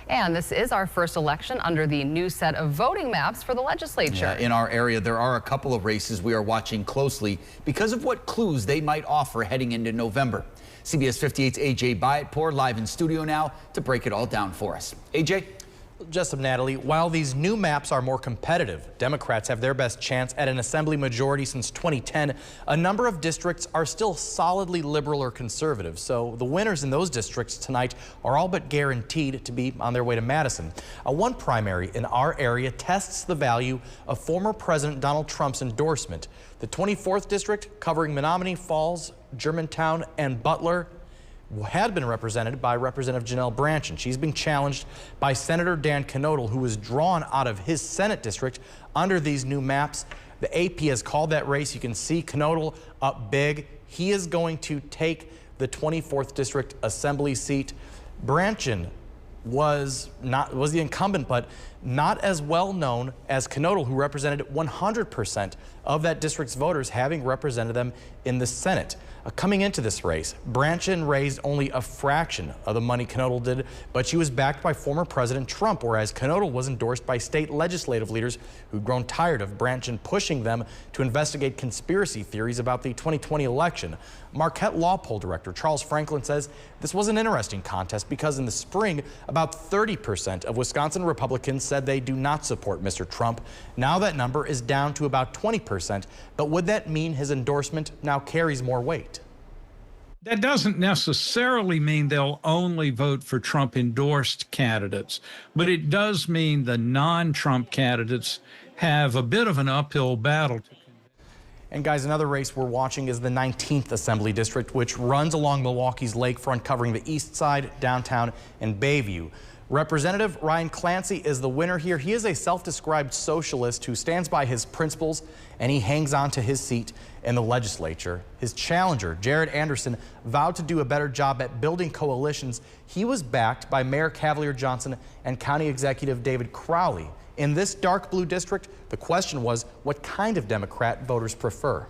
And this is our first election under the new set of voting maps for the legislature. Yeah, in our area, there are a couple of races we are watching closely because of what clues they might offer heading into November. CBS 58's AJ Byattpour live in studio now to break it all down for us. AJ? Jessup, Natalie, while these new maps are more competitive, Democrats have their best chance at an assembly majority since 2010. A number of districts are still solidly liberal or conservative, so the winners in those districts tonight are all but guaranteed to be on their way to Madison. One primary in our area tests the value of former President Donald Trump's endorsement. The 24th district, covering Menominee Falls, Germantown, and Butler, had been represented by Representative Janelle Brandtjen. She's being challenged by Senator Dan Knodl, who was drawn out of his Senate district under these new maps. The AP has called that race. You can see Knodl up big. He is going to take the 24th district assembly seat. Brandtjen was the incumbent, but not as well known as Knodl, who represented 100% of that district's voters, having represented them in the Senate. Coming into this race, Brandtjen raised only a fraction of the money Knodl did, but she was backed by former President Trump, whereas Knodl was endorsed by state legislative leaders who'd grown tired of Brandtjen pushing them to investigate conspiracy theories about the 2020 election. Marquette Law Poll Director Charles Franklin says this was an interesting contest because in the spring, about 30% of Wisconsin Republicans said they do not support Mr. Trump. Now that number is down to about 20%, but would that mean his endorsement now carries more weight? That doesn't necessarily mean they'll only vote for Trump-endorsed candidates, but it does mean the non-Trump candidates have a bit of an uphill battle. And guys, another race we're watching is the 19th Assembly District, which runs along Milwaukee's lakefront, covering the east side, downtown, and Bayview. Representative Socialist Clancy is the winner here. He is a self-described socialist who stands by his principles, and he hangs on to his seat in the legislature. His challenger, Jared Anderson, vowed to do a better job at building coalitions. He was backed by Mayor Cavalier Johnson and County Executive David Crowley. In this dark blue district, the question was what kind of Democrat voters prefer.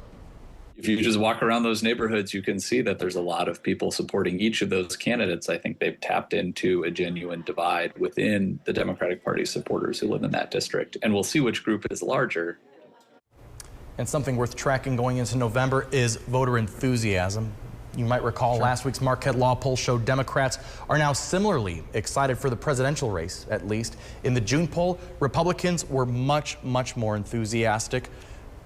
If you just walk around those neighborhoods, you can see that there's a lot of people supporting each of those candidates. I think they've tapped into a genuine divide within the Democratic Party supporters who live in that district. And we'll see which group is larger. And something worth tracking going into November is voter enthusiasm. You might recall last week's Marquette Law poll showed Democrats are now similarly excited for the presidential race, at least. In the June poll, Republicans were much more enthusiastic.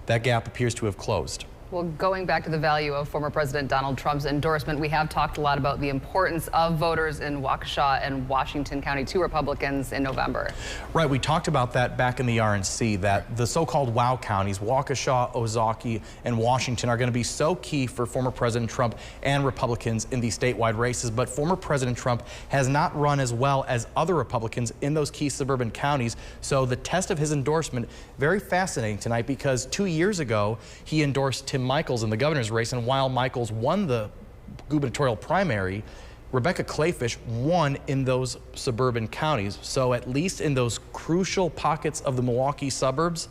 That gap appears to have closed. Well, going back to the value of former President Donald Trump's endorsement, we have talked a lot about the importance of voters in Waukesha and Washington County to Republicans in November. Right, we talked about that back in the RNC, that the so-called WOW counties, Waukesha, Ozaukee, and Washington, are going to be so key for former President Trump and Republicans in these statewide races. But former President Trump has not run as well as other Republicans in those key suburban counties. So the test of his endorsement, very fascinating tonight, because 2 years ago, he endorsed Tim Michaels in the governor's race, and while Michaels won the gubernatorial primary, Rebecca Clayfish won in those suburban counties. So at least in those crucial pockets of the Milwaukee suburbs,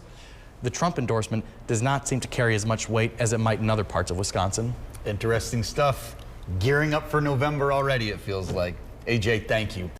the Trump endorsement does not seem to carry as much weight as it might in other parts of Wisconsin. Interesting stuff. Gearing up for November already, it feels like. AJ, thank you.